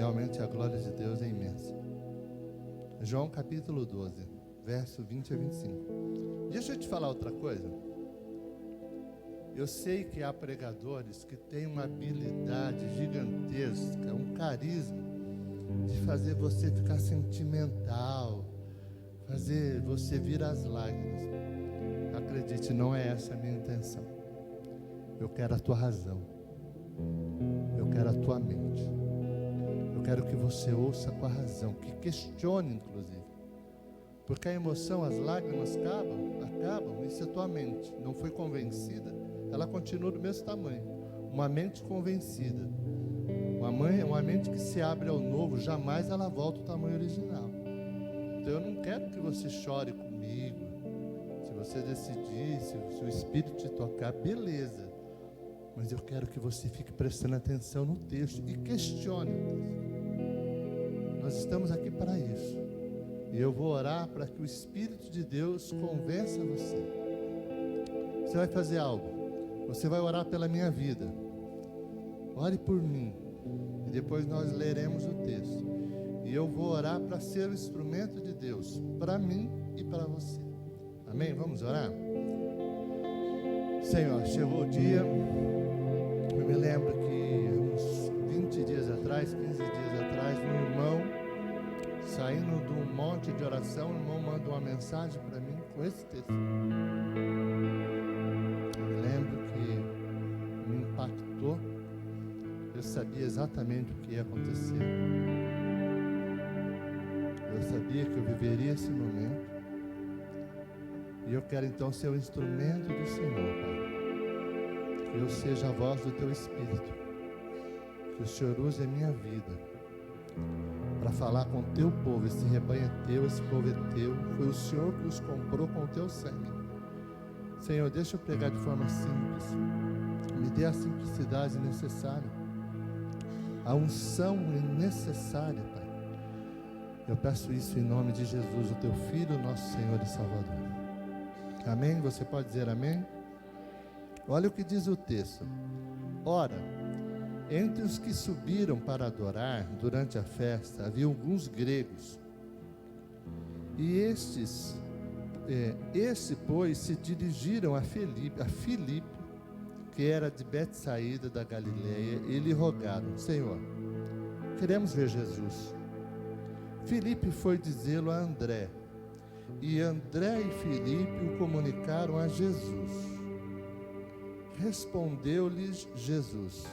Realmente a glória de Deus é imensa. João capítulo 12, verso 20 a 25. Deixa eu te falar outra coisa. Eu sei que há pregadores que têm uma habilidade gigantesca, um carisma de fazer você ficar sentimental, fazer você vir às lágrimas. Acredite, não é essa a minha intenção. Eu quero a tua razão. Eu quero a tua mente. Eu quero que você ouça com a razão, que questione inclusive. Porque a emoção, as lágrimas acabam, e se a tua mente não foi convencida, ela continua do mesmo tamanho. Uma mente convencida, uma mente que se abre ao novo, jamais ela volta ao tamanho original. Então eu não quero que você chore comigo. Se você decidir, se o Espírito te tocar, beleza. Mas eu quero que você fique prestando atenção no texto e questione o texto. Nós estamos aqui para isso. E eu vou orar para que o Espírito de Deus convença você. Você vai fazer algo. Você vai orar pela minha vida. Ore por mim. E depois nós leremos o texto. E eu vou orar para ser o instrumento de Deus, para mim e para você. Amém? Vamos orar? Senhor, chegou o dia. Eu me lembro que uns 20 dias atrás, 15 dias atrás, um irmão, saindo de um monte de oração, o irmão manda uma mensagem para mim com esse texto. Eu me lembro que me impactou. Eu sabia exatamente o que ia acontecer. Eu sabia que eu viveria esse momento. E eu quero então ser o instrumento do Senhor, Pai. Que eu seja a voz do Teu Espírito. Que o Senhor use a minha vida para falar com o Teu povo. Esse rebanho é Teu, esse povo é Teu. Foi o Senhor que os comprou com o Teu sangue. Senhor, deixa eu pregar de forma simples. Me dê a simplicidade necessária. A unção necessária, Pai. Eu peço isso em nome de Jesus, o Teu Filho, nosso Senhor e Salvador. Amém? Você pode dizer amém? Olha o que diz o texto. Ora, entre os que subiram para adorar durante a festa, havia alguns gregos. E estes, pois, se dirigiram a Filipe, que era de Betsaída da Galileia, e lhe rogaram: Senhor, queremos ver Jesus. Filipe foi dizê-lo a André, e André e Filipe o comunicaram a Jesus. Respondeu-lhes Jesus: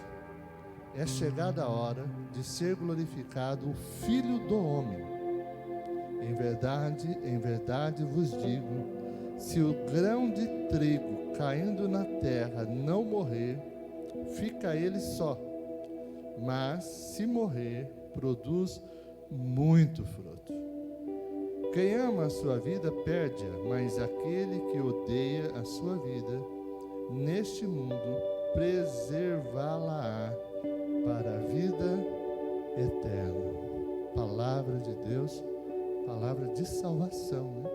é chegada a hora de ser glorificado o Filho do Homem. Em verdade vos digo, se o grão de trigo caindo na terra não morrer, fica ele só, mas se morrer, produz muito fruto. Quem ama a sua vida perde-a, mas aquele que odeia a sua vida neste mundo preservá-la-á para a vida eterna. Palavra de Deus, palavra de salvação, né?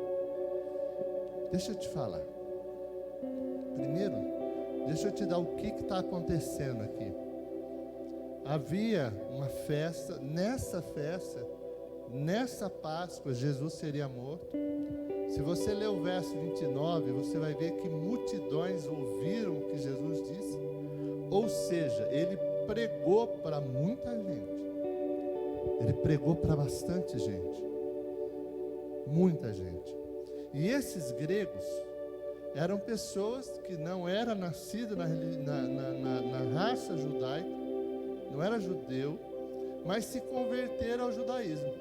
Deixa eu te falar. Primeiro, deixa eu te dar o que está acontecendo aqui. Havia uma festa, nessa Páscoa, Jesus seria morto. Se você ler o verso 29, você vai ver que multidões ouviram o que Jesus disse. Ou seja, ele pregou para muita gente. Ele pregou para bastante gente. Muita gente. E esses gregos eram pessoas que não eram nascidas na raça judaica, não era judeu, mas se converteram ao judaísmo.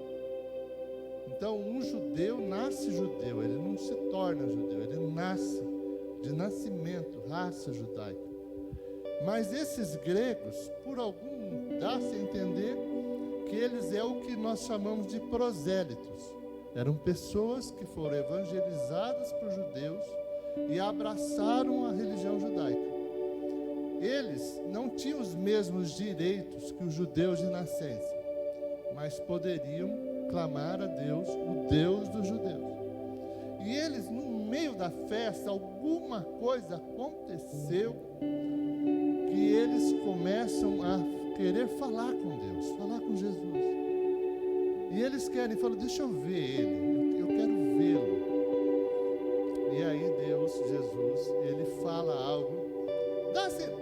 Então, um judeu nasce judeu, ele não se torna judeu, ele nasce de nascimento, raça judaica. Mas esses gregos, por algum, dá-se a entender que eles é o que nós chamamos de prosélitos. Eram pessoas que foram evangelizadas por judeus e abraçaram a religião judaica. Eles não tinham os mesmos direitos que os judeus de nascença, mas poderiam clamar a Deus, o Deus dos judeus. E eles, no meio da festa, alguma coisa aconteceu que eles começam a querer falar com Deus, falar com Jesus. E eles querem, falam, deixa eu ver ele, eu quero vê-lo. E aí Deus, Jesus, ele fala algo.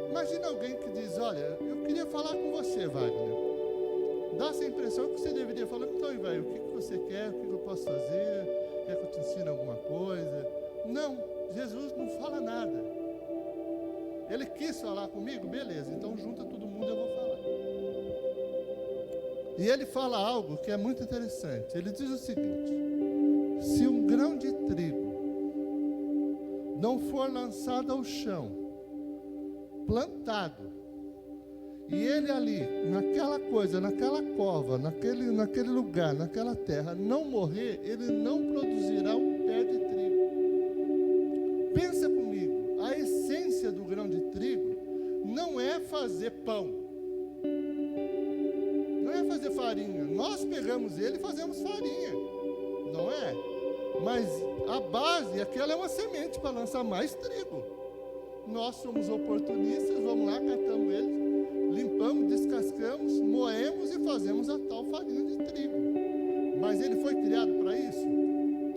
Imagina alguém que diz, olha, eu queria falar com você, Wagner. Dá essa impressão que você deveria falar, então, velho, o que você quer, o que eu posso fazer, quer que eu te ensine alguma coisa? Não, Jesus não fala nada. Ele quis falar comigo, beleza, então junta todo mundo, eu vou falar. E ele fala algo que é muito interessante. Ele diz o seguinte: se um grão de trigo não for lançado ao chão, plantado, e ele ali, naquela coisa, naquela cova, naquele lugar, naquela terra, não morrer, ele não produzirá um pé de trigo. Pensa comigo, a essência do grão de trigo não é fazer pão, não é fazer farinha. Nós pegamos ele e fazemos farinha, não é? Mas a base, aquela é uma semente para lançar mais trigo. Nós somos oportunistas, vamos lá, catamos ele, limpamos, descascamos, moemos e fazemos a tal farinha de trigo. Mas ele foi criado para isso?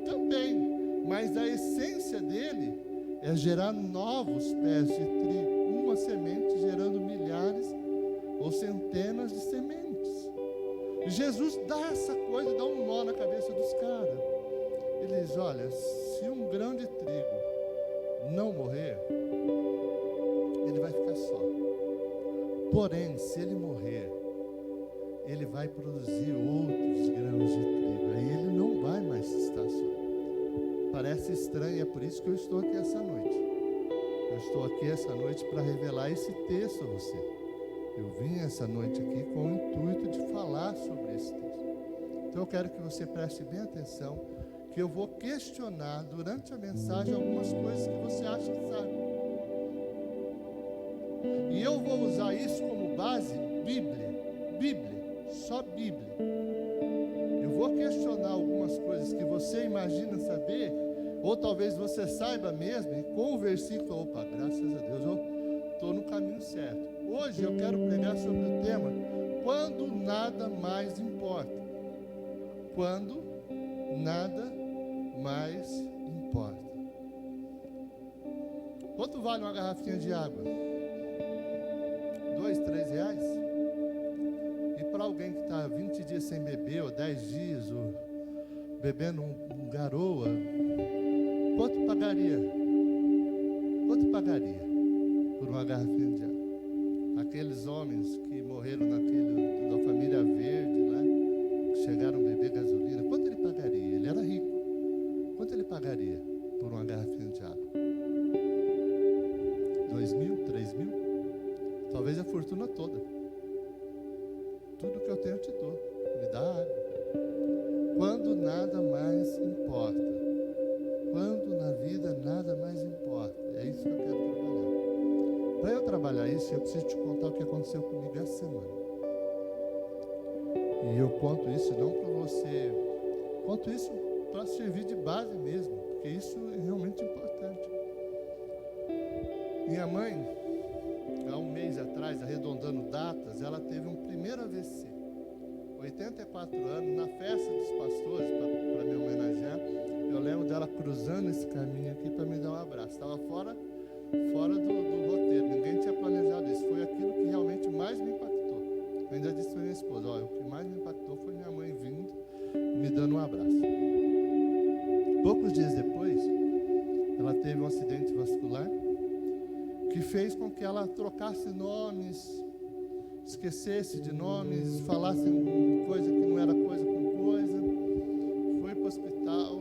Também. Mas a essência dele é gerar novos pés de trigo. Uma semente gerando milhares ou centenas de sementes. E Jesus dá essa coisa, dá um nó na cabeça dos caras. Ele diz, olha, se um grão de trigo não morrer, ele vai ficar só. Porém, se ele morrer, ele vai produzir outros grãos de trigo. Aí ele não vai mais estar só. Parece estranho, é por isso que eu estou aqui essa noite. Eu estou aqui essa noite para revelar esse texto a você. Eu vim essa noite aqui com o intuito de falar sobre esse texto. Então eu quero que você preste bem atenção, que eu vou questionar durante a mensagem algumas coisas que você acha que sabe. E eu vou usar isso como base, Bíblia, só Bíblia. Eu vou questionar algumas coisas que você imagina saber, ou talvez você saiba mesmo, e com o versículo, opa, graças a Deus, eu estou no caminho certo. Hoje eu quero pregar sobre o tema, quando nada mais importa. Quando nada mais importa. Quanto vale uma garrafinha de água? 2, 3 reais? E para alguém que está 20 dias sem beber, ou 10 dias, ou bebendo um garoa, quanto pagaria? Quanto pagaria por uma garrafinha de água? Aqueles homens que morreram da família Verde lá, que chegaram a beber gasolina, quanto ele pagaria? Ele era rico. Quanto ele pagaria por uma garrafinha de água? 2.000, 3.000? Talvez a fortuna toda. Tudo que eu tenho eu te dou. Me dá água. Quando nada mais importa. Quando na vida nada mais importa. É isso que eu quero trabalhar. Para eu trabalhar isso, eu preciso te contar o que aconteceu comigo essa semana. E eu conto isso não para você, conto isso para servir de base mesmo, porque isso é realmente importante. Minha mãe, há um mês atrás, arredondando datas, ela teve um primeiro AVC. 84 anos, na festa dos pastores, para me homenagear, eu lembro dela cruzando esse caminho aqui para me dar um abraço. Estava fora do roteiro, ninguém tinha planejado isso. Foi aquilo que realmente mais me impactou. Eu ainda disse para minha esposa, olha, o que mais me impactou foi minha mãe vindo, me dando um abraço. Poucos dias depois, ela teve um acidente vascular, que fez com que ela trocasse nomes, esquecesse de nomes, falasse coisa que não era coisa com coisa. Foi para o hospital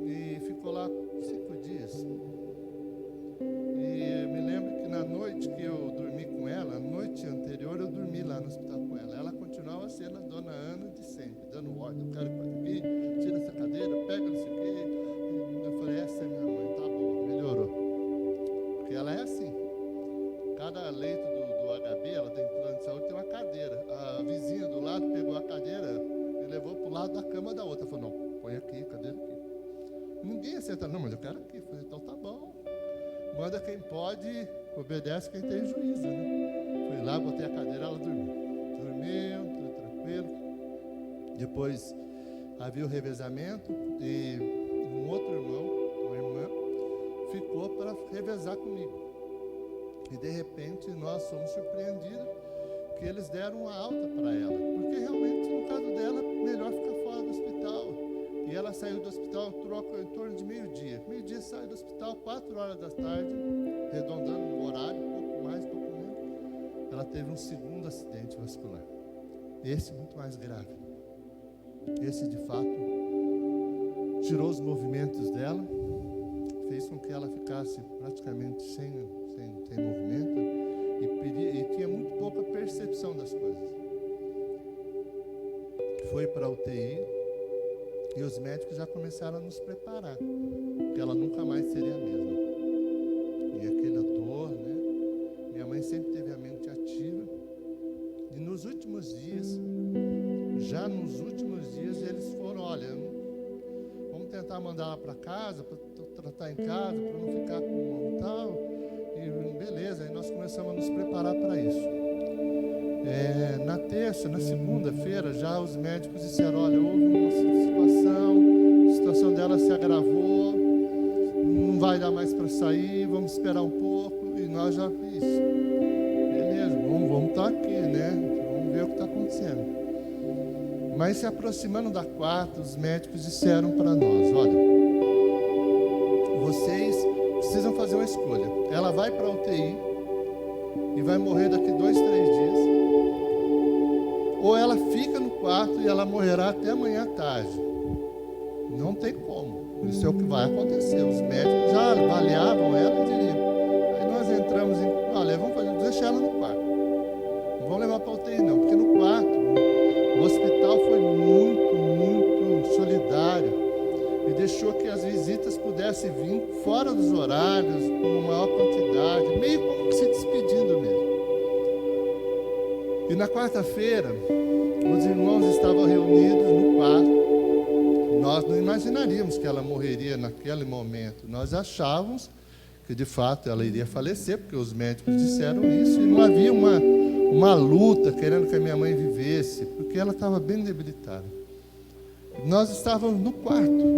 e ficou lá 5 dias. E me lembro que na noite que eu dormi com ela, a noite anterior eu dormi lá no hospital com ela. Ela continuava sendo a dona Ana de sempre, dando ordem, eu quero coisa aqui, tira essa cadeira, pega não sei o quê. Eu falei, essa é minha mãe, tá bom, melhorou. Porque ela é assim. Cada leito do HB, ela tem plano de saúde, tem uma cadeira. A vizinha do lado pegou a cadeira e levou para o lado da cama da outra. Falou, não, põe aqui, cadeira aqui. Ninguém aceita, não, mas eu quero aqui. Falei, então tá bom. Manda quem pode, obedece quem tem juízo, né? Fui lá, botei a cadeira, ela dormiu. Dormiu, tudo tranquilo. Depois havia o revezamento e um outro irmão, uma irmã, ficou para revezar comigo. E de repente nós fomos surpreendidos que eles deram uma alta para ela, porque realmente no caso dela, melhor ficar fora do hospital. E ela saiu do hospital em torno de meio-dia. Meio-dia saiu do hospital, 4 horas da tarde, arredondando o horário, pouco mais, pouco menos. Ela teve um segundo acidente vascular. Esse muito mais grave. Esse, de fato, tirou os movimentos dela, fez com que ela ficasse praticamente sem movimento e tinha muito pouca percepção das coisas. Foi para a UTI e os médicos já começaram a nos preparar, que ela nunca mais seria a mesma. E aquela dor, né? Minha mãe sempre teve a mente ativa. E nos últimos dias, eles foram, olha, vamos tentar mandar ela para casa, para tratar em casa, para não ficar com tal. E beleza, aí nós começamos a nos preparar para isso. Na segunda-feira, já os médicos disseram, olha, houve uma situação, a situação dela se agravou, não vai dar mais para sair, vamos esperar um pouco. E nós já isso. Beleza, vamos estar aqui, né? Vamos ver o que está acontecendo. Mas se aproximando da quarta, os médicos disseram para nós, olha, vocês precisam fazer uma escolha. Ela vai para a UTI e vai morrer daqui 2, 3 dias. Ou ela fica no quarto e ela morrerá até amanhã à tarde. Não tem como. Isso é o que vai acontecer. Os médicos já avaliavam ela e diriam. Aí nós entramos em... Olha, vamos deixar ela no quarto. Não vamos levar para a UTI não, porque no quarto o hospital foi muito, muito solidário e deixou que as visitas pudessem vir fora dos horários, com uma maior quantidade, meio como se despedindo mesmo. E na quarta-feira, os irmãos estavam reunidos no quarto. Nós não imaginaríamos que ela morreria naquele momento. Nós achávamos que, de fato, ela iria falecer, porque os médicos disseram isso. E não havia uma luta querendo que a minha mãe vivesse, porque ela estava bem debilitada. Nós estávamos no quarto.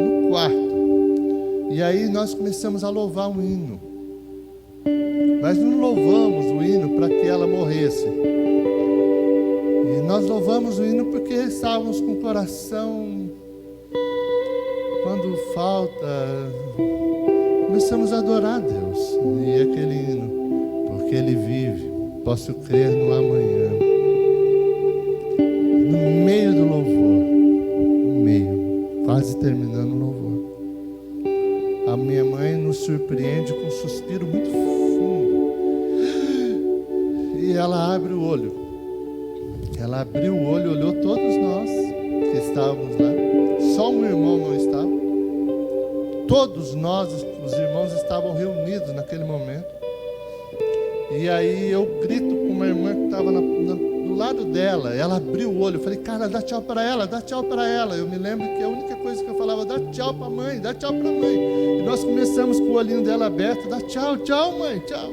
E aí nós começamos a louvar um hino. Mas não louvamos o hino para que ela morresse. E nós louvamos o hino porque estávamos com o coração, quando falta, começamos a adorar a Deus. E aquele hino, porque Ele vive, posso crer no amanhã. No meio do louvor, quase terminando o louvor, a minha mãe nos surpreende com um suspiro muito fundo. E ela abre o olho. Ela abriu o olho, olhou todos nós que estávamos lá. Só um irmão não estava. Todos nós, os irmãos, estavam reunidos naquele momento. E aí eu grito com uma irmã que estava do lado dela. Ela abriu o olho. Eu falei, cara, dá tchau para ela, dá tchau para ela. Eu me lembro que a única coisa que eu falava, dá tchau para a mãe, dá tchau para a mãe. E nós começamos com o olhinho dela aberto, dá tchau, tchau mãe, tchau.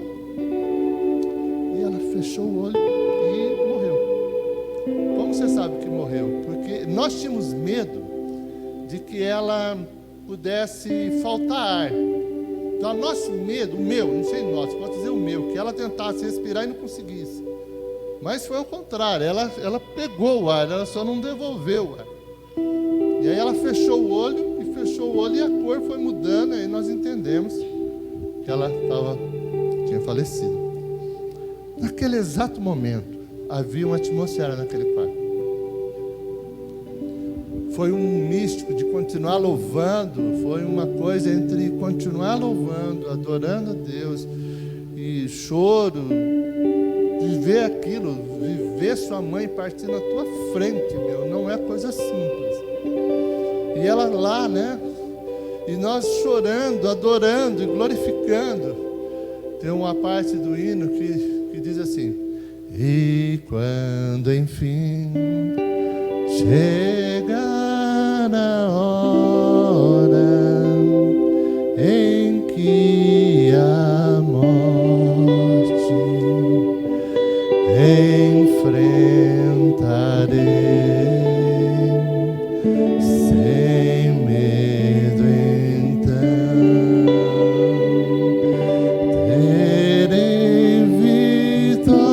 E ela fechou o olho e morreu. Como você sabe que morreu? Porque nós tínhamos medo de que ela pudesse faltar ar. Então, nosso medo, o meu, não sei nós, pode dizer o meu, que ela tentasse respirar e não conseguisse. Mas foi ao contrário, ela pegou o ar, ela só não devolveu o ar. E aí ela fechou o olho e a cor foi mudando, e aí nós entendemos que ela tinha falecido. Naquele exato momento, havia uma atmosfera naquele quarto. Foi um místico de continuar louvando, foi uma coisa entre continuar louvando, adorando a Deus, e choro, viver aquilo, viver sua mãe partindo na tua frente, não é coisa simples. E ela lá, né? E nós chorando, adorando e glorificando. Tem uma parte do hino que diz assim: e quando enfim chegar a hora em que a morte sem medo então, terei vitória,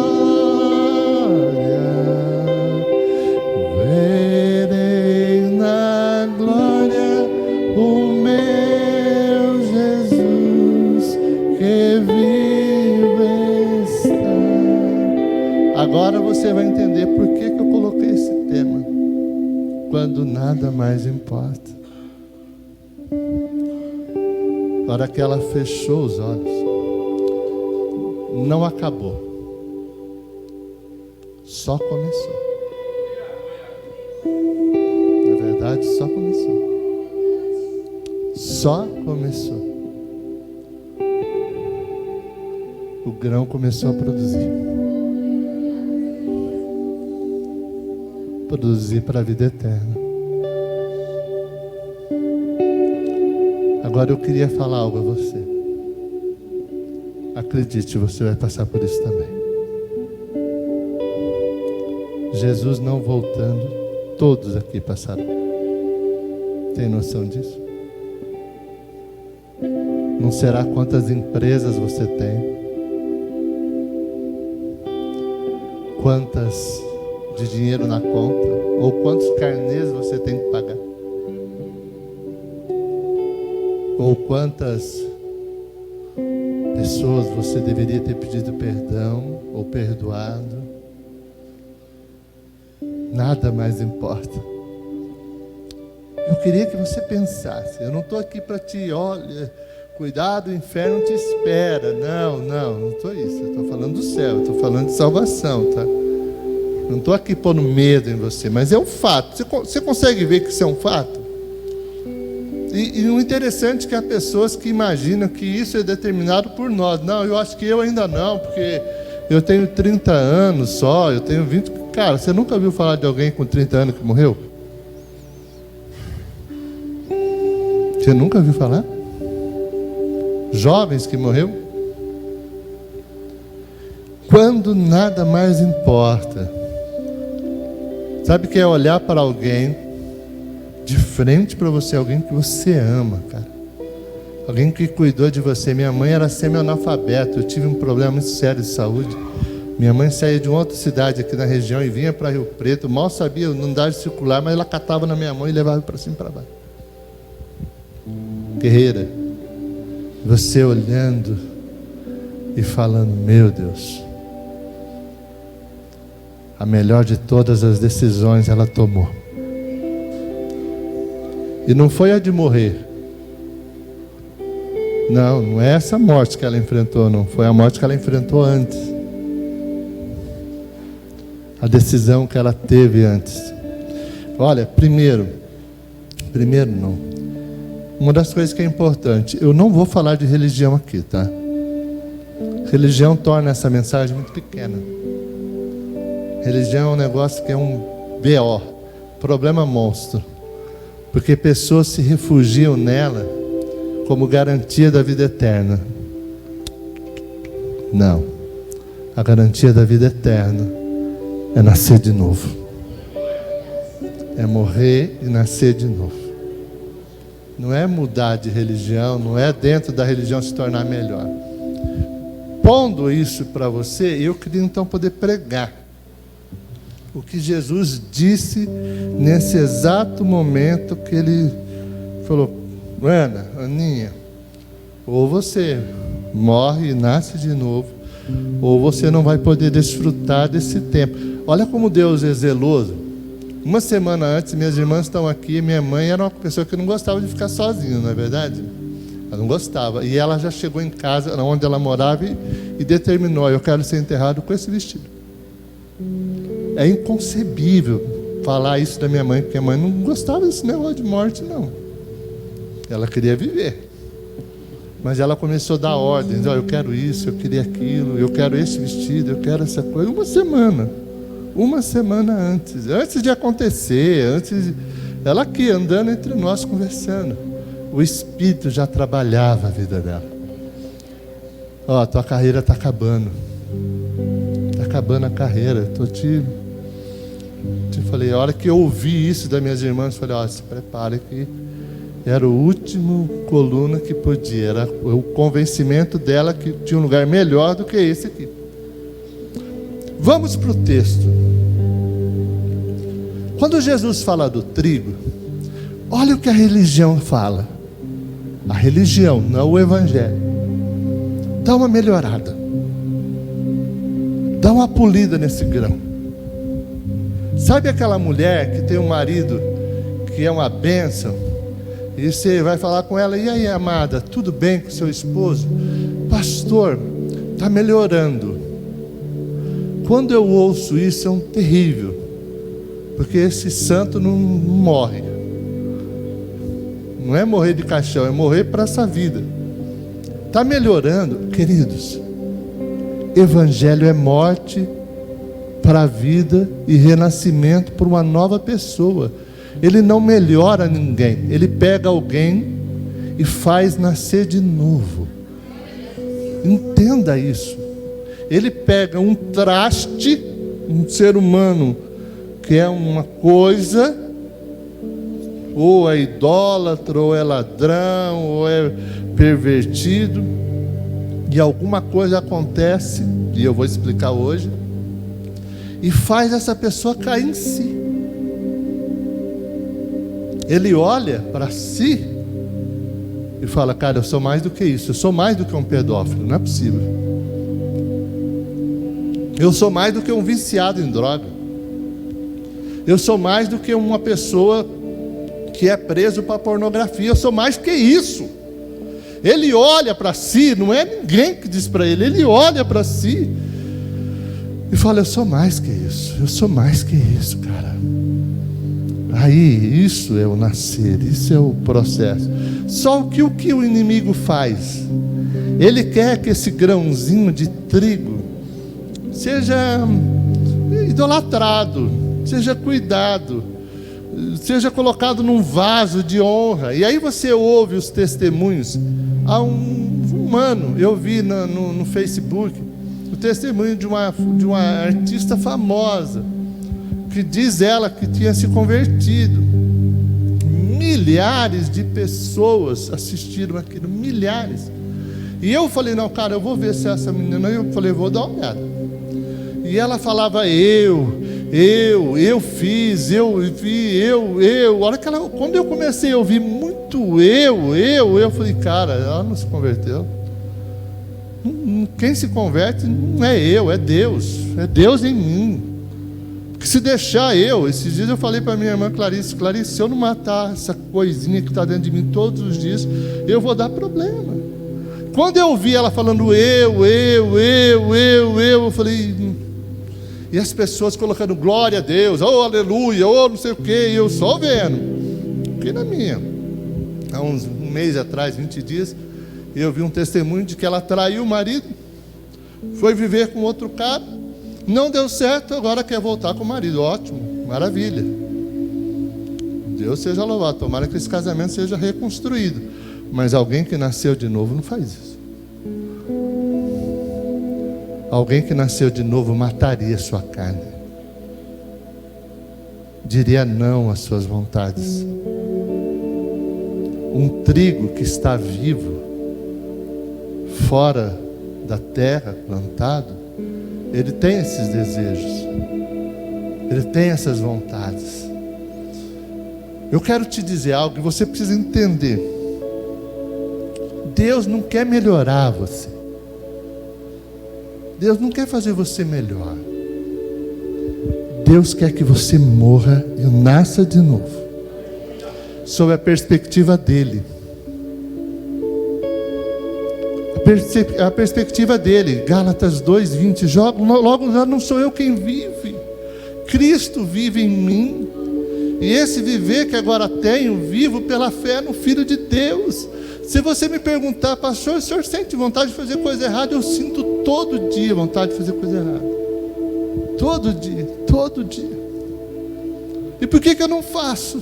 verei na glória o meu Jesus que vive está. Agora você vai entender por que eu coloquei esse tema. Quando nada mais importa. A hora que ela fechou os olhos, não acabou, só começou. Na verdade, só começou. Só começou. O grão começou a produzir. Produzir para a vida eterna. Agora eu queria falar algo a você. Acredite, você vai passar por isso também. Jesus não voltando, todos aqui passarão. Tem noção disso? Não será quantas empresas você tem, quantas de dinheiro na conta, ou quantos carnês você tem que pagar, ou quantas pessoas você deveria ter pedido perdão ou perdoado. Nada mais importa. Eu queria que você pensasse. Eu não estou aqui para te, olha, cuidado, o inferno te espera. Não estou isso. Eu estou falando do céu, eu estou falando de salvação, tá? Não estou aqui pondo medo em você, mas é um fato. Você consegue ver que isso é um fato? E o interessante é que há pessoas que imaginam que isso é determinado por nós. Não, eu acho que eu ainda não, porque eu tenho 30 anos só, eu tenho 20. Cara, você nunca ouviu falar de alguém com 30 anos que morreu? Você nunca ouviu falar? Jovens que morreu? Quando nada mais importa. Sabe o que é olhar para alguém de frente para você, alguém que você ama, cara. Alguém que cuidou de você. Minha mãe era semi-analfabeta, eu tive um problema muito sério de saúde. Minha mãe saía de uma outra cidade aqui na região e vinha para Rio Preto, mal sabia não dar de circular, mas ela catava na minha mão e levava para cima e para baixo. Guerreira, você olhando e falando, meu Deus, a melhor de todas as decisões ela tomou. E não foi a de morrer. Não é essa morte que ela enfrentou, não. Foi a morte que ela enfrentou antes. A decisão que ela teve antes. Olha, primeiro não. Uma das coisas que é importante, eu não vou falar de religião aqui, tá? Religião torna essa mensagem muito pequena. Religião é um negócio que é um BO, problema monstro. Porque pessoas se refugiam nela como garantia da vida eterna. Não. A garantia da vida eterna é nascer de novo. É morrer e nascer de novo. Não é mudar de religião, não é dentro da religião se tornar melhor. Pondo isso para você, eu queria então poder pregar o que Jesus disse nesse exato momento que ele falou, Ana, Aninha, ou você morre e nasce de novo, ou você não vai poder desfrutar desse tempo. Olha como Deus é zeloso. Uma semana antes, minhas irmãs estão aqui, minha mãe era uma pessoa que não gostava de ficar sozinha, não é verdade? Ela não gostava. E ela já chegou em casa, onde ela morava, e determinou, eu quero ser enterrado com esse vestido. É inconcebível falar isso da minha mãe, porque a mãe não gostava desse negócio de morte, não. Ela queria viver. Mas ela começou a dar ordens, eu quero isso, eu queria aquilo, eu quero esse vestido, eu quero essa coisa. Uma semana antes de acontecer, ela aqui andando entre nós conversando. O Espírito já trabalhava a vida dela. Tua carreira está acabando. Está acabando a carreira. Eu falei, a hora que eu ouvi isso das minhas irmãs, eu falei, se prepare que era o último coluna que podia. Era o convencimento dela que tinha um lugar melhor do que esse aqui. Vamos para o texto. Quando Jesus fala do trigo, olha o que a religião fala. A religião, não o evangelho. Dá uma melhorada. Dá uma polida nesse grão. Sabe aquela mulher que tem um marido que é uma bênção? E você vai falar com ela, e aí, amada, tudo bem com seu esposo? Pastor, está melhorando. Quando eu ouço isso, é um terrível. Porque esse santo não morre. Não é morrer de caixão, é morrer para essa vida. Está melhorando, queridos. Evangelho é morte para a vida e renascimento para uma nova pessoa. Ele não melhora ninguém. Ele pega alguém e faz nascer de novo. Entenda isso. Ele pega um traste, um ser humano que é uma coisa, ou é idólatra, ou é ladrão, ou é pervertido, e alguma coisa acontece, e eu vou explicar hoje, e faz essa pessoa cair em si. Ele olha para si e fala, cara, eu sou mais do que isso, eu sou mais do que um pedófilo, não é possível. Eu sou mais do que um viciado em droga. Eu sou mais do que uma pessoa que é preso para pornografia, eu sou mais que isso. Ele olha para si, não é ninguém que diz para ele, ele olha para si e fala, eu sou mais que isso, eu sou mais que isso, cara. Aí, isso é o nascer, isso é o processo. Só que o inimigo faz? Ele quer que esse grãozinho de trigo seja idolatrado, seja cuidado, seja colocado num vaso de honra. E aí você ouve os testemunhos. Há um ano eu vi no Facebook o testemunho de uma artista famosa, que diz ela que tinha se convertido. Milhares de pessoas assistiram aquilo, milhares. E eu falei, não, cara, eu vou ver se essa menina... Eu falei, vou dar uma olhada. E ela falava, eu fiz, eu vi, eu. Olha que ela, quando eu comecei a ouvir muito eu falei, cara, ela não se converteu. Quem se converte não é eu, é Deus em mim. Porque se deixar esses dias eu falei para minha irmã Clarice, se eu não matar essa coisinha que está dentro de mim todos os dias, eu vou dar problema. Quando eu vi ela falando eu falei, e as pessoas colocando glória a Deus, oh aleluia, oh não sei o que, e eu só vendo, fiquei na minha. Há um mês atrás, 20 dias, eu vi um testemunho de que ela traiu o marido, foi viver com outro cara, não deu certo, agora quer voltar com o marido. Ótimo, maravilha. Deus seja louvado, tomara que esse casamento seja reconstruído. Mas alguém que nasceu de novo não faz isso. Alguém que nasceu de novo mataria sua carne, diria não às suas vontades. Um trigo que está vivo, fora da terra, plantado, ele tem esses desejos, ele tem essas vontades. Eu quero te dizer algo que você precisa entender. Deus não quer melhorar você. Deus não quer fazer você melhor. Deus quer que você morra e nasça de novo, sob a perspectiva dele. A perspectiva dele, Gálatas 2:20, logo já não sou eu quem vive, Cristo vive em mim, e esse viver que agora tenho, vivo pela fé no Filho de Deus. Se você me perguntar, pastor, o senhor sente vontade de fazer coisa errada? Eu sinto todo dia vontade de fazer coisa errada, todo dia. E por que eu não faço?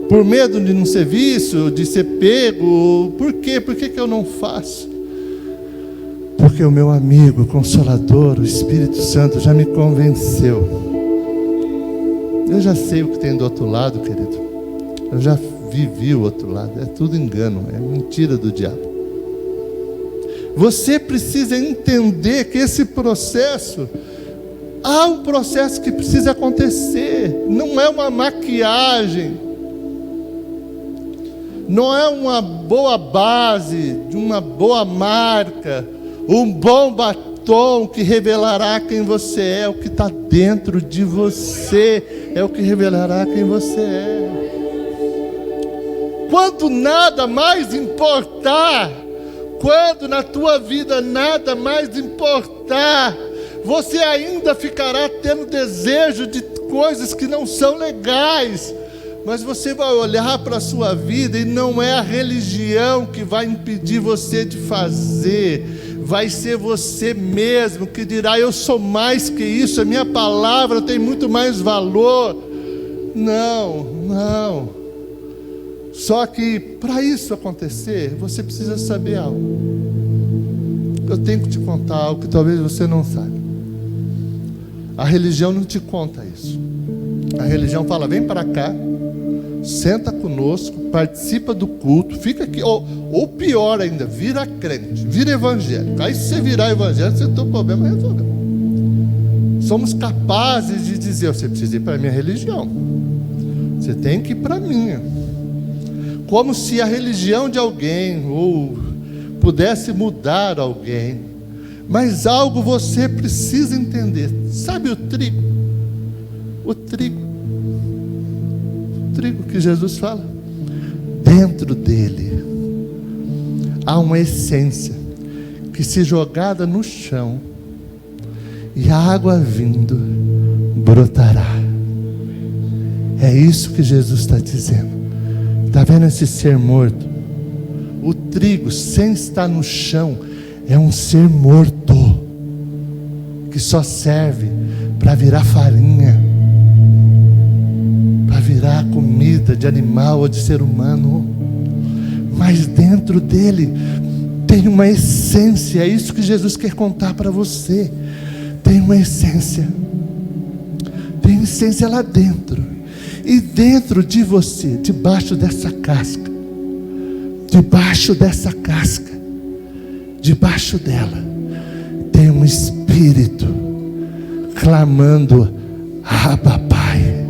Por medo de não ser visto, de ser pego? Por quê? Por que eu não faço? Porque o meu amigo, o Consolador, o Espírito Santo já me convenceu Eu já sei o que tem do outro lado, querido. Eu já vivi o outro lado. É tudo engano, é mentira do diabo. Você precisa entender que esse processo, há um processo que precisa acontecer. Não é uma maquiagem, não é uma boa base, de uma boa marca, um bom batom que revelará quem você é. O que está dentro de você é o que revelará quem você é. Quando nada mais importar, quando na tua vida nada mais importar, você ainda ficará tendo desejo de coisas que não são legais, mas você vai olhar para a sua vida e não é a religião que vai impedir você de fazer, vai ser você mesmo que dirá: eu sou mais que isso, a minha palavra tem muito mais valor. Não. Só que para isso acontecer, você precisa saber algo. Eu tenho que te contar algo que talvez você não saiba. A religião não te conta isso. A religião fala: vem para cá, senta conosco, participa do culto, fica aqui, ou pior ainda, vira crente, vira evangélico. Aí se você virar evangélico, você tem o problema resolvido. Somos capazes de dizer: você precisa ir para a minha religião, você tem que ir para a minha. Como se a religião de alguém ou pudesse mudar alguém. Mas algo você precisa entender. Sabe o trigo? O trigo que Jesus fala. Dentro dele há uma essência que, se jogada no chão e a água vindo, brotará. É isso que Jesus está dizendo. Está vendo esse ser morto? O trigo, sem estar no chão, é um ser morto, que só serve para virar farinha, para virar comida de animal ou de ser humano. Mas dentro dele tem uma essência. É isso que Jesus quer contar para você. Tem uma essência. Tem essência lá dentro. E dentro de você, debaixo dessa casca, debaixo dela, tem um espírito clamando: Abba, Pai.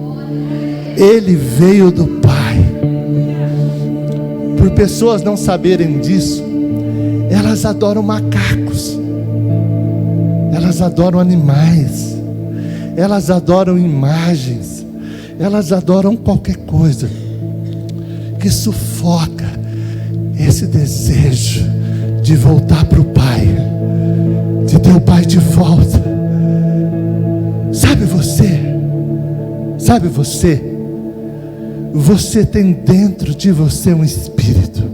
Ele veio do Pai. Por pessoas não saberem disso, elas adoram macacos, elas adoram animais, elas adoram imagens, elas adoram qualquer coisa que sufoca esse desejo de voltar para o Pai, de ter o Pai de volta. Sabe você tem dentro de você um espírito.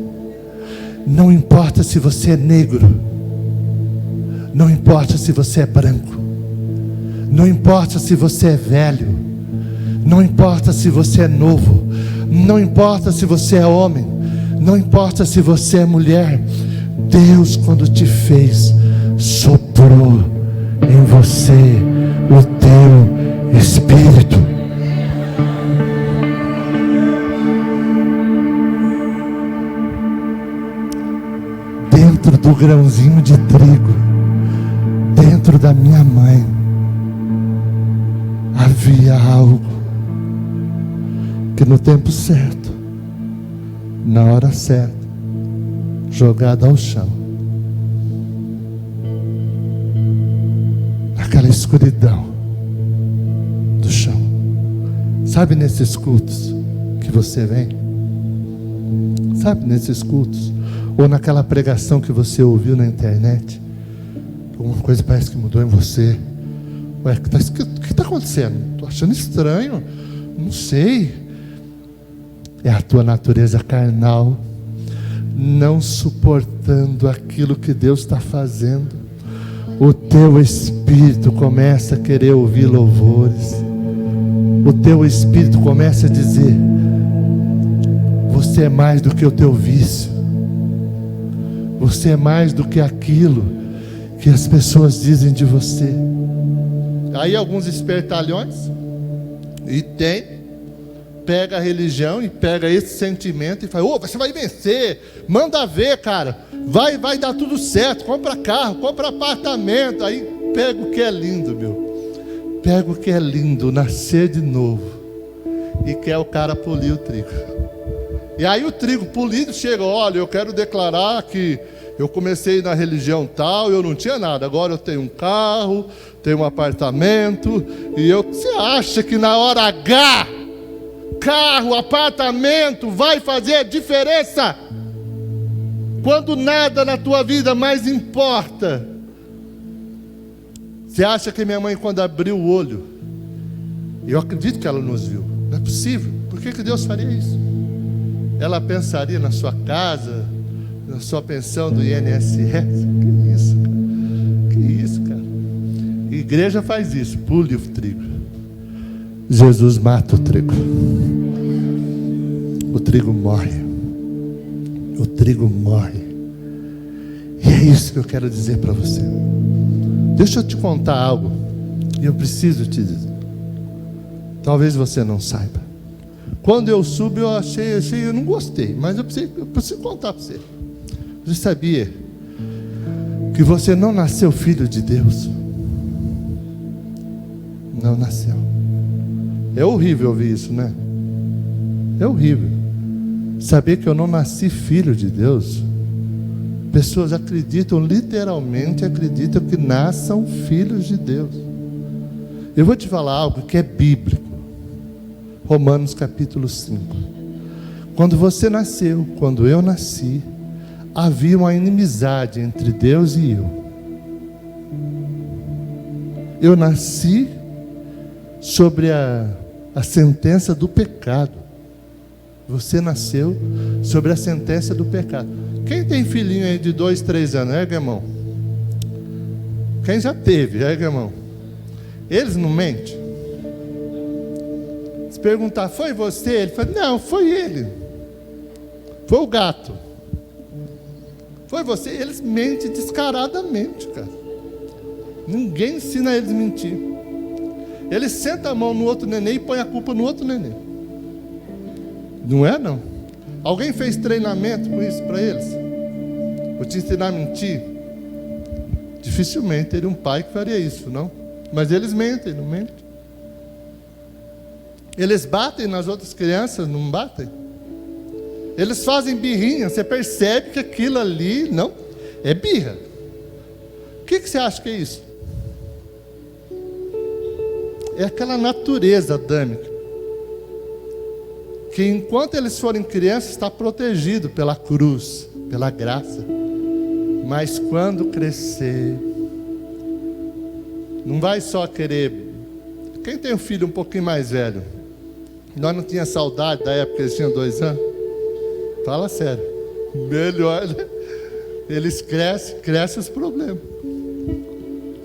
Não importa se você é negro, não importa se você é branco, não importa se você é velho, não importa se você é novo, não importa se você é homem, não importa se você é mulher. Deus, quando te fez, soprou em você o teu espírito. Dentro do grãozinho de trigo, dentro da minha mãe, havia algo que no tempo certo, na hora certa, jogado ao chão, naquela escuridão do chão. Sabe, nesses cultos que você vem, sabe, nesses cultos, ou naquela pregação que você ouviu na internet, alguma coisa parece que mudou em você. Ué, o que está acontecendo? Estou achando estranho, não sei. É a tua natureza carnal não suportando aquilo que Deus está fazendo. O teu espírito começa a querer ouvir louvores. O teu espírito começa a dizer: você é mais do que o teu vício. Você é mais do que aquilo que as pessoas dizem de você. Aí alguns espertalhões E tem. Pega a religião e pega esse sentimento e fala: você vai vencer, manda ver, cara, vai dar tudo certo, compra carro, compra apartamento. Aí pega o que é lindo, meu, pega o que é lindo, nascer de novo, e quer o cara polir o trigo. E aí o trigo polido chega: olha, eu quero declarar que eu comecei na religião tal, eu não tinha nada, agora eu tenho um carro, tenho um apartamento, e você acha que na hora H, carro, apartamento, vai fazer a diferença? Quando nada na tua vida mais importa. Você acha que minha mãe, quando abriu o olho, eu acredito que ela nos viu, não é possível, por que Deus faria isso? Ela pensaria na sua casa, na sua pensão do INSS? Que isso, cara? Que isso, cara? A igreja faz isso, pule o trigo. Jesus mata o trigo. O trigo morre. O trigo morre. E é isso que eu quero dizer para você. Deixa eu te contar algo. E eu preciso te dizer. Talvez você não saiba. Quando eu subi, eu achei, eu não gostei. Mas eu preciso contar para você. Você sabia que você não nasceu filho de Deus? Não nasceu. É horrível ouvir isso, né? É horrível saber que eu não nasci filho de Deus. Pessoas acreditam, literalmente acreditam que nasçam filhos de Deus. Eu vou te falar algo que é bíblico. Romanos capítulo 5. Quando você nasceu, quando eu nasci, havia uma inimizade entre Deus e eu. Eu nasci sobre a sentença do pecado. Você nasceu sobre a sentença do pecado. Quem tem filhinho aí de 2, 3 anos? Ergue a mão. Quem já teve? Ergue a mão. Eles não mentem. Se perguntar: foi você? Ele fala: não, foi ele. Foi o gato. Foi você? Eles mentem descaradamente, cara. Ninguém ensina eles a mentir. Eles sentam a mão no outro neném e põem a culpa no outro neném. Não é, não? Alguém fez treinamento com isso para eles? Vou te ensinar a mentir? Dificilmente teria um pai que faria isso, não? Mas eles mentem, não mentem? Eles batem nas outras crianças, não batem? Eles fazem birrinha, você percebe que aquilo ali, não, é birra. O que você acha que é isso? É aquela natureza adâmica, que enquanto eles forem crianças, está protegido pela cruz, pela graça. Mas quando crescer, não vai só querer. Quem tem um filho um pouquinho mais velho? Nós não tínhamos saudade da época que eles tinham 2 anos? Fala sério. Melhor, né? Eles crescem os problemas.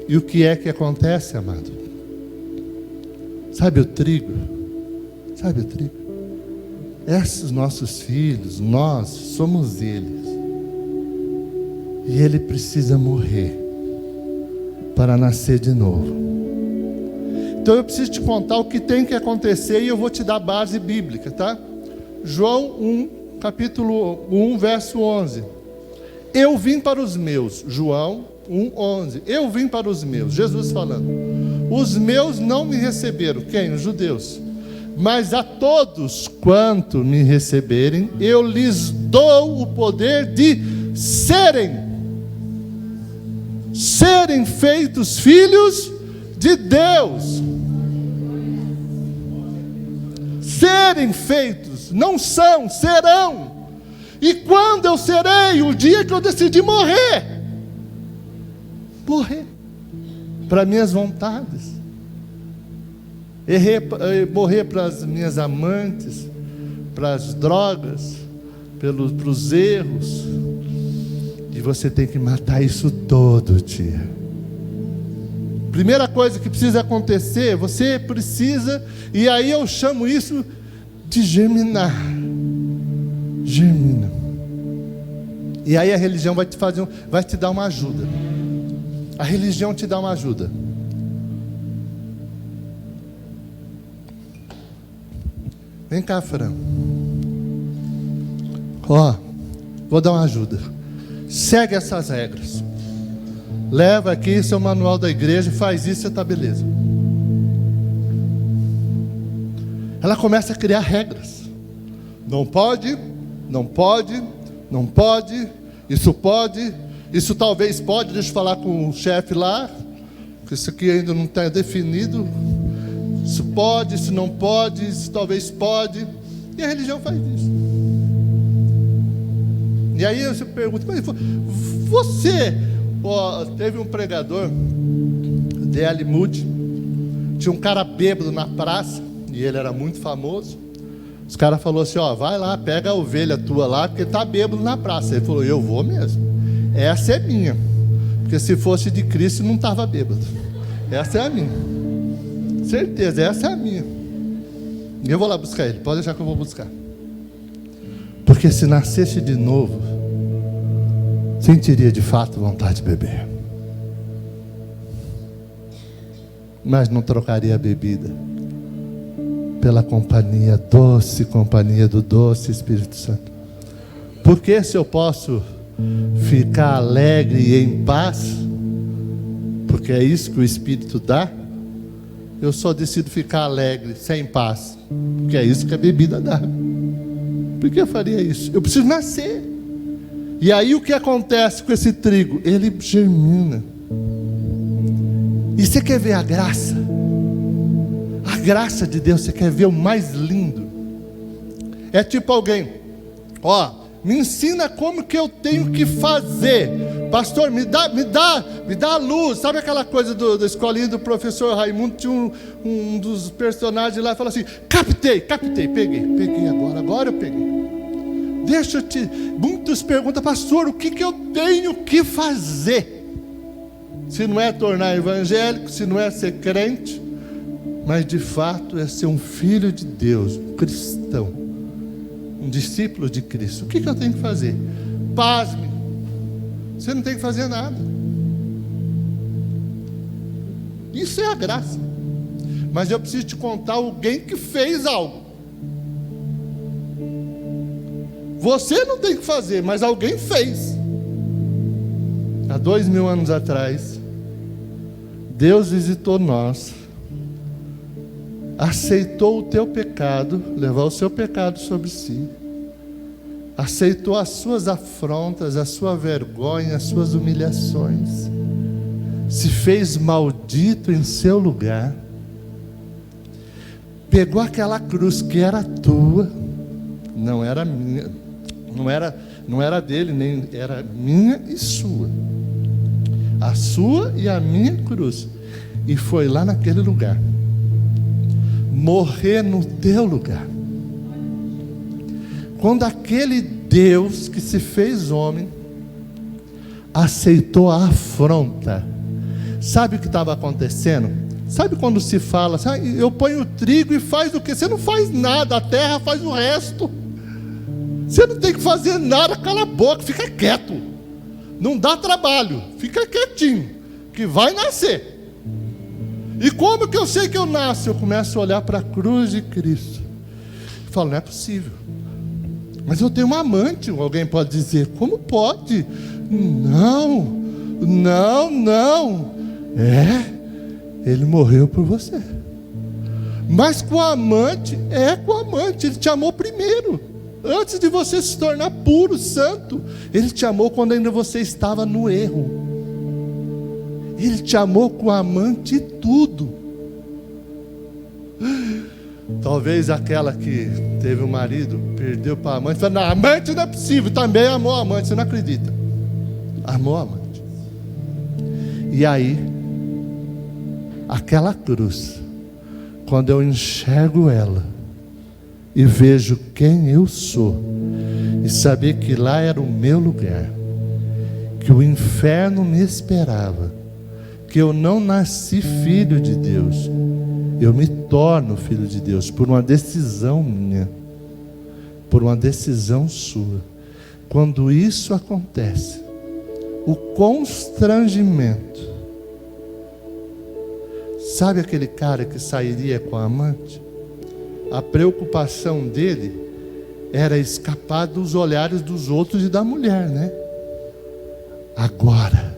E o que é que acontece, amado? Sabe o trigo? Sabe o trigo? Esses nossos filhos, nós somos eles. E ele precisa morrer para nascer de novo. Então eu preciso te contar o que tem que acontecer e eu vou te dar base bíblica, tá? João 1, capítulo 1, verso 11. Eu vim para os meus. João 1, 11. Eu vim para os meus. Jesus falando. Os meus não me receberam. Quem? Os judeus. Mas a todos quanto me receberem, eu lhes dou o poder de serem feitos filhos de Deus. Serem feitos, não são, serão. E quando eu serei? O dia que eu decidi morrer. Morrer para minhas vontades. Morrer para as minhas amantes, para as drogas, para os erros. E você tem que matar isso todo dia. Primeira coisa que precisa acontecer, você precisa, e aí eu chamo isso de germinar. Germina. E aí a religião vai te dar uma ajuda. A religião te dá uma ajuda. Vem cá, Fran. Ó, vou dar uma ajuda. Segue essas regras. Leva aqui seu manual da igreja e faz isso, você está beleza. Ela começa a criar regras. Não pode, não pode, não pode. Isso pode, isso talvez pode. Deixa eu falar com o chefe lá, que isso aqui ainda não está definido. Isso pode, isso não pode, isso talvez pode. E a religião faz isso. E aí você pergunta, mas você, teve um pregador, D.L. Moody, tinha um cara bêbado na praça, e ele era muito famoso. Os caras falaram assim, vai lá, pega a ovelha tua lá, porque está bêbado na praça. Ele falou, eu vou mesmo, essa é minha, porque se fosse de Cristo não estava bêbado, essa é a minha, certeza, essa é a minha. E eu vou lá buscar ele, pode deixar que eu vou buscar. Porque se nascesse de novo, sentiria de fato vontade de beber. Mas não trocaria a bebida pela companhia, doce companhia do doce Espírito Santo. Porque se eu posso ficar alegre e em paz, porque é isso que o Espírito dá, eu só decido ficar alegre, sem paz, porque é isso que a bebida dá. Por que eu faria isso? Eu preciso nascer. E aí o que acontece com esse trigo? Ele germina. E você quer ver a graça? A graça de Deus, você quer ver o mais lindo? É tipo alguém, me ensina como que eu tenho que fazer. Pastor, me dá a luz. Sabe aquela coisa da escolinha do professor Raimundo? Tinha um dos personagens lá e fala assim, captei, peguei agora eu peguei. Deixa eu te... Muitos perguntam, pastor, o que eu tenho que fazer? Se não é tornar evangélico, se não é ser crente, mas de fato é ser um filho de Deus, um cristão, um discípulo de Cristo. O que eu tenho que fazer? Pasme, você não tem que fazer nada. Isso é a graça. Mas eu preciso te contar alguém que fez algo. Você não tem que fazer, mas alguém fez. Há 2000 anos atrás, Deus visitou nós, aceitou o teu pecado, levou o seu pecado sobre si, aceitou as suas afrontas, a sua vergonha, as suas humilhações, se fez maldito em seu lugar, pegou aquela cruz que era tua, não era minha, não era dele, nem era minha e sua, a sua e a minha cruz, e foi lá naquele lugar morrer no teu lugar. Quando aquele Deus que se fez homem aceitou a afronta, sabe o que estava acontecendo? Sabe quando se fala assim, eu ponho o trigo e faz o quê? Você não faz nada, a terra faz o resto. Você não tem que fazer nada, cala a boca, fica quieto. Não dá trabalho, fica quietinho, que vai nascer. E como que eu sei que eu nasço? Eu começo a olhar para a cruz de Cristo. Eu falo, não é possível. Mas eu tenho uma amante, alguém pode dizer, como pode? Não. Ele morreu por você. Mas com a amante, ele te amou primeiro. Antes de você se tornar puro, santo, ele te amou quando ainda você estava no erro. Ele te amou com a amante e tudo. Talvez aquela que teve um marido, perdeu para a amante, falou, não, amante não é possível, também amou a amante, você não acredita. Amou a amante. E aí, aquela cruz, quando eu enxergo ela, e vejo quem eu sou, e saber que lá era o meu lugar, que o inferno me esperava, que eu não nasci filho de Deus, eu me torno filho de Deus, por uma decisão minha, por uma decisão sua. Quando isso acontece, o constrangimento, sabe aquele cara que sairia com a amante? A preocupação dele era escapar dos olhares dos outros e da mulher, né? Agora,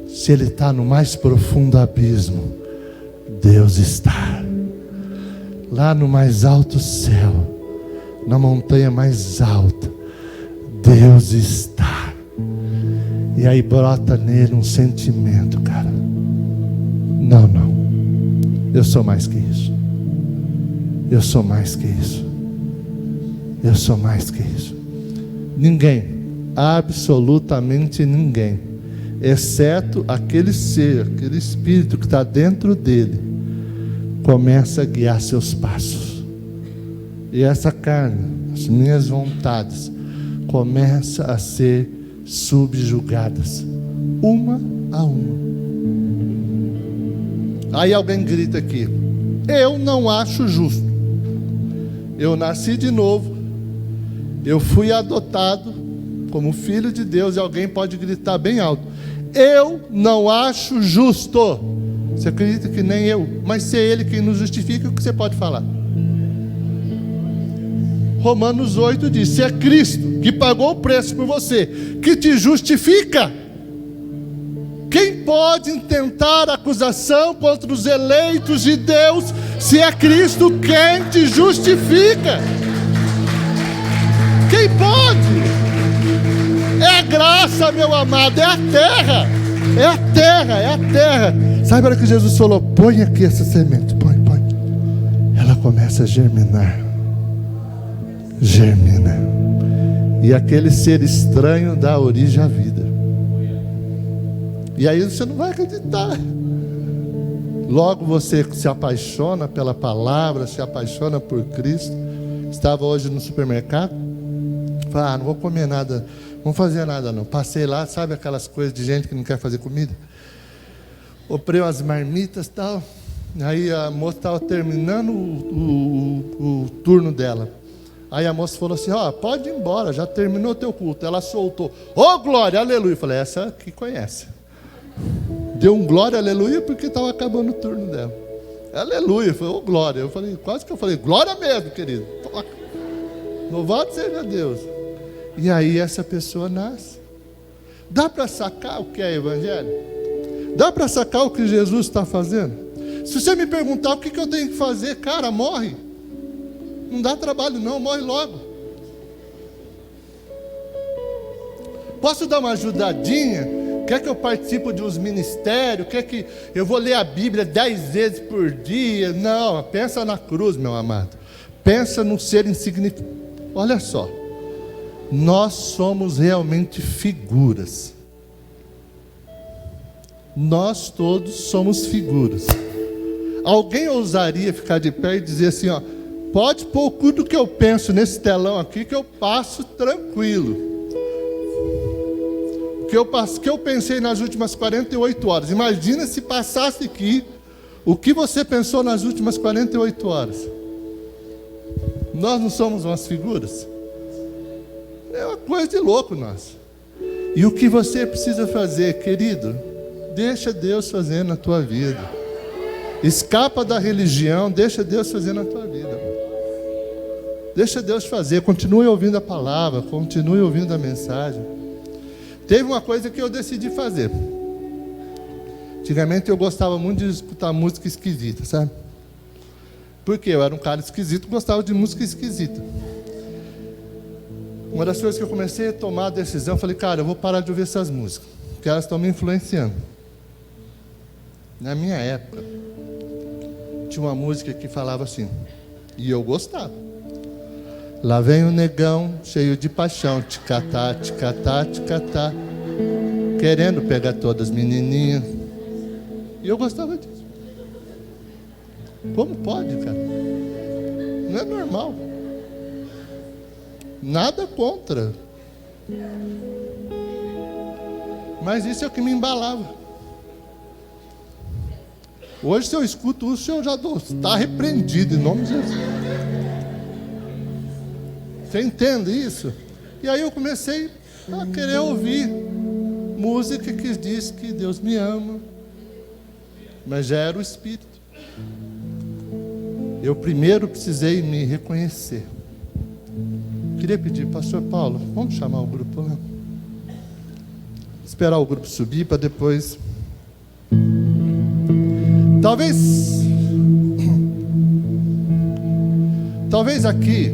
se ele está no mais profundo abismo, Deus está lá no mais alto céu, na montanha mais alta, Deus está. E aí brota nele um sentimento, cara. Não, eu sou mais que isso. Eu sou mais que isso. Eu sou mais que isso. Ninguém, absolutamente ninguém, exceto aquele ser, aquele espírito que está dentro dele, começa a guiar seus passos. E essa carne, as minhas vontades, começa a ser subjugadas, uma a uma. Aí alguém grita aqui: eu não acho justo. Eu nasci de novo, eu fui adotado como filho de Deus, e alguém pode gritar bem alto: eu não acho justo. Você acredita que nem eu? Mas se é Ele quem nos justifica, o que você pode falar? Romanos 8 diz: se é Cristo que pagou o preço por você, que te justifica, quem pode intentar acusação contra os eleitos de Deus, se é Cristo quem te justifica? Quem pode? É a graça, meu amado, é a terra. É a terra, é a terra. Sabe a hora que Jesus falou: põe aqui essa semente, põe. Ela começa a germinar. Germina. E aquele ser estranho dá origem à vida. E aí você não vai acreditar. Logo você se apaixona pela palavra, se apaixona por Cristo. Estava hoje no supermercado. Falei: não vou comer nada, não vou fazer nada não. Passei lá, sabe aquelas coisas de gente que não quer fazer comida? Comprei umas marmitas e tal. Aí a moça estava terminando o turno dela. Aí a moça falou assim: pode ir embora, já terminou o teu culto. Ela soltou: glória, aleluia. Eu falei: essa aqui conhece. Deu um glória, aleluia, porque estava acabando o turno dela. Aleluia, foi glória. Eu falei, quase que eu falei: glória mesmo, querido. Louvado seja Deus. E aí essa pessoa nasce. Dá para sacar o que é evangelho? Dá para sacar o que Jesus está fazendo? Se você me perguntar o que eu tenho que fazer, cara, morre. Não dá trabalho não, morre logo. Posso dar uma ajudadinha? Quer que eu participe de uns ministérios? Quer que eu vou ler a Bíblia 10 vezes por dia? Não, pensa na cruz, meu amado. Pensa no ser insignificante. Olha só, nós somos realmente figuras. Nós todos somos figuras. Alguém ousaria ficar de pé e dizer assim: pode pôr tudo que eu penso nesse telão aqui, que eu passo tranquilo. Que eu pensei nas últimas 48 horas. Imagina se passasse aqui o que você pensou nas últimas 48 horas. Nós não somos umas figuras? É uma coisa de louco nós. E o que você precisa fazer, querido? Deixa Deus fazer na tua vida. Escapa da religião, deixa Deus fazer na tua vida. Deixa Deus fazer, continue ouvindo a palavra, continue ouvindo a mensagem. Teve uma coisa que eu decidi fazer. Antigamente eu gostava muito de escutar música esquisita, sabe? Porque eu era um cara esquisito, gostava de música esquisita. Uma das coisas que eu comecei a tomar a decisão, falei: cara, eu vou parar de ouvir essas músicas, porque elas estão me influenciando. Na minha época, tinha uma música que falava assim, e eu gostava: lá vem o negão, cheio de paixão, ticatá, ticatá, ticatá, querendo pegar todas as menininhas. E eu gostava disso. Como pode, cara? Não é normal. Nada contra. Mas isso é o que me embalava. Hoje, se eu escuto isso, eu já está repreendido em nome de Jesus. Você entende isso? E aí eu comecei a querer ouvir música que diz que Deus me ama, mas já era o Espírito. eu primeiro precisei me reconhecer. Queria pedir, pastor Paulo, vamos chamar o grupo lá? Esperar o grupo subir para depois. Talvez aqui,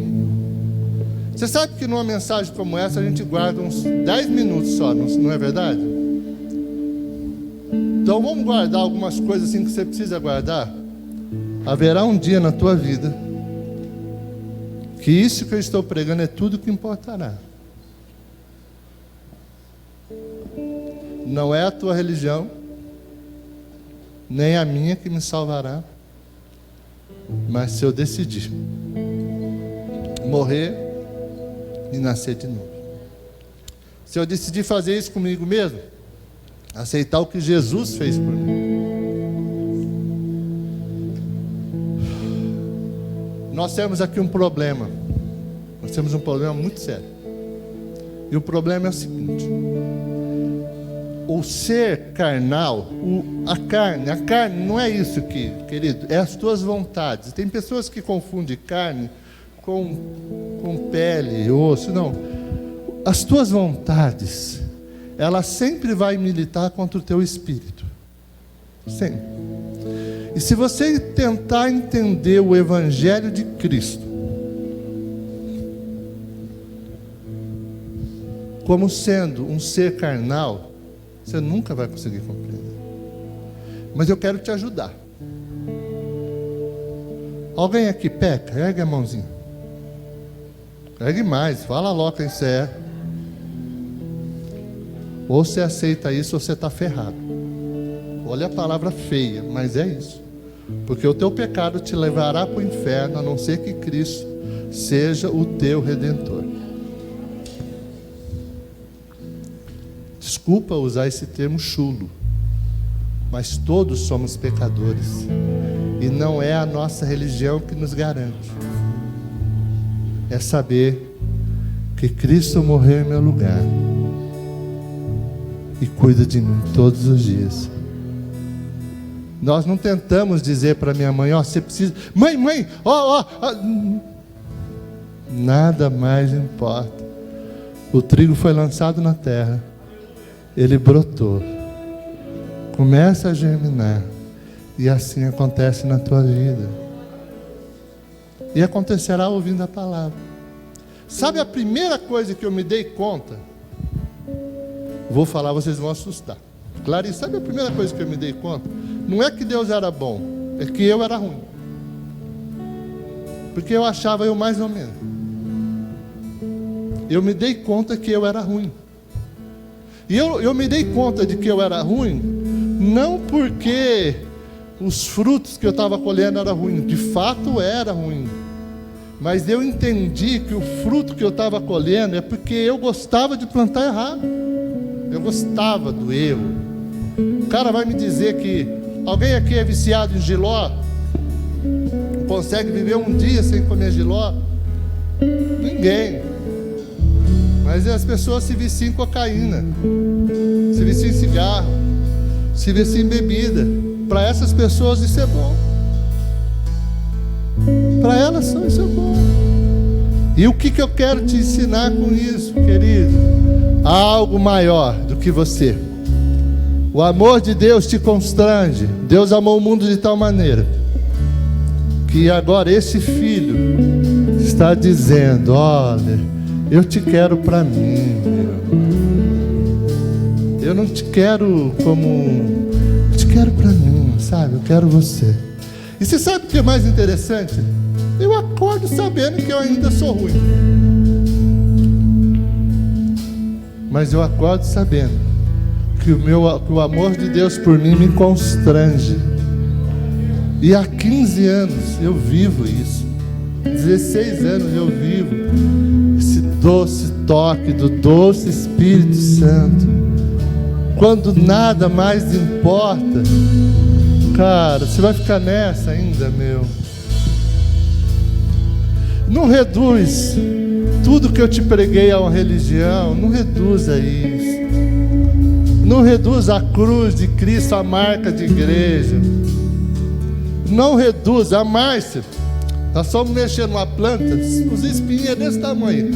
você sabe que numa mensagem como essa a gente guarda uns 10 minutos só, não é verdade? Então vamos guardar algumas coisas assim que você precisa guardar. Haverá um dia na tua vida que isso que eu estou pregando é tudo que importará. Não é a tua religião, nem a minha que me salvará, mas se eu decidir morrer e nascer de novo, se eu decidir fazer isso comigo mesmo, aceitar o que Jesus fez por mim. Nós temos aqui um problema. Nós temos um problema muito sério. E o problema é o seguinte: o ser carnal, a carne não é isso aqui, querido, é as tuas vontades. Tem pessoas que confundem carne com pele, osso. Não. As tuas vontades, ela sempre vai militar contra o teu espírito. Sempre. E se você tentar entender o Evangelho de Cristo como sendo um ser carnal, você nunca vai conseguir compreender. Mas eu quero te ajudar. Alguém aqui peca? Ergue a mãozinha. Ergue mais, fala logo quem você é. Ou você aceita isso ou você está ferrado. Olha a palavra feia, mas é isso. Porque o teu pecado te levará para o inferno, a não ser que Cristo seja o teu Redentor. Desculpa usar esse termo chulo, mas todos somos pecadores. E não é a nossa religião que nos garante. É saber que Cristo morreu em meu lugar e cuida de mim todos os dias. Nós não tentamos dizer para minha mãe, ó, você precisa, mãe, ó. Nada mais importa. O trigo foi lançado na terra, ele brotou, começa a germinar, e assim acontece na tua vida. E acontecerá ouvindo a palavra. Sabe a primeira coisa que eu me dei conta? Vou falar, vocês vão assustar. Clarice, sabe a primeira coisa que eu me dei conta? Não é que Deus era bom, é que eu era ruim. Porque eu achava eu mais ou menos. Eu me dei conta que eu era ruim. E eu me dei conta de que eu era ruim, não porque os frutos que eu estava colhendo eram ruins, de fato era ruim. Mas eu entendi que o fruto que eu estava colhendo é porque eu gostava de plantar errado. Eu gostava do erro. O cara vai me dizer que alguém aqui é viciado em jiló? Não consegue viver um dia sem comer jiló? Ninguém. Mas as pessoas se viciam em cocaína, se viciam em cigarro, se viciam em bebida. Para essas pessoas isso é bom. Para elas isso é bom. E o que eu quero te ensinar com isso, querido? Há algo maior do que você. O amor de Deus te constrange. Deus amou o mundo de tal maneira que agora esse filho está dizendo: olha, eu te quero para mim, meu. Eu não te quero como... Eu te quero para mim, sabe? Eu quero você. E você sabe o que é mais interessante? Eu acordo sabendo que eu ainda sou ruim. Mas eu acordo sabendo que o amor de Deus por mim me constrange. E há 15 anos eu vivo isso. 16 anos eu vivo esse doce toque do doce Espírito Santo. Quando nada mais importa, cara, você vai ficar nessa ainda, meu. Não reduz tudo que eu te preguei a uma religião. Não reduza isso. Não reduz a cruz de Cristo a marca de igreja. Não reduza. A Márcia, Nós fomos mexer numa planta, os espinhos desse tamanho.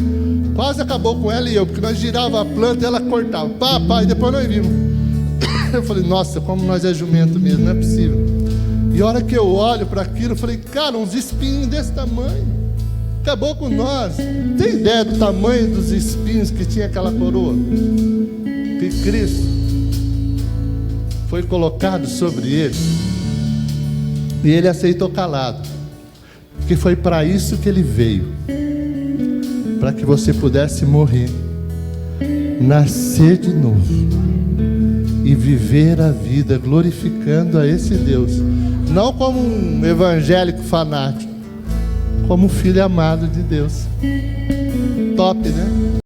Quase acabou com ela e eu, porque nós girava a planta e ela cortava. Pá, e depois nós vimos. Eu falei, nossa, como nós é jumento mesmo, não é possível. E a hora que eu olho para aquilo, eu falei, cara, uns espinhos desse tamanho. Acabou com nós. Tem ideia do tamanho dos espinhos que tinha aquela coroa? Que Cristo foi colocado sobre ele. E ele aceitou calado. Porque foi para isso que ele veio. Para que você pudesse morrer, nascer de novo e viver a vida glorificando a esse Deus, não como um evangélico fanático, como um filho amado de Deus. Top, né?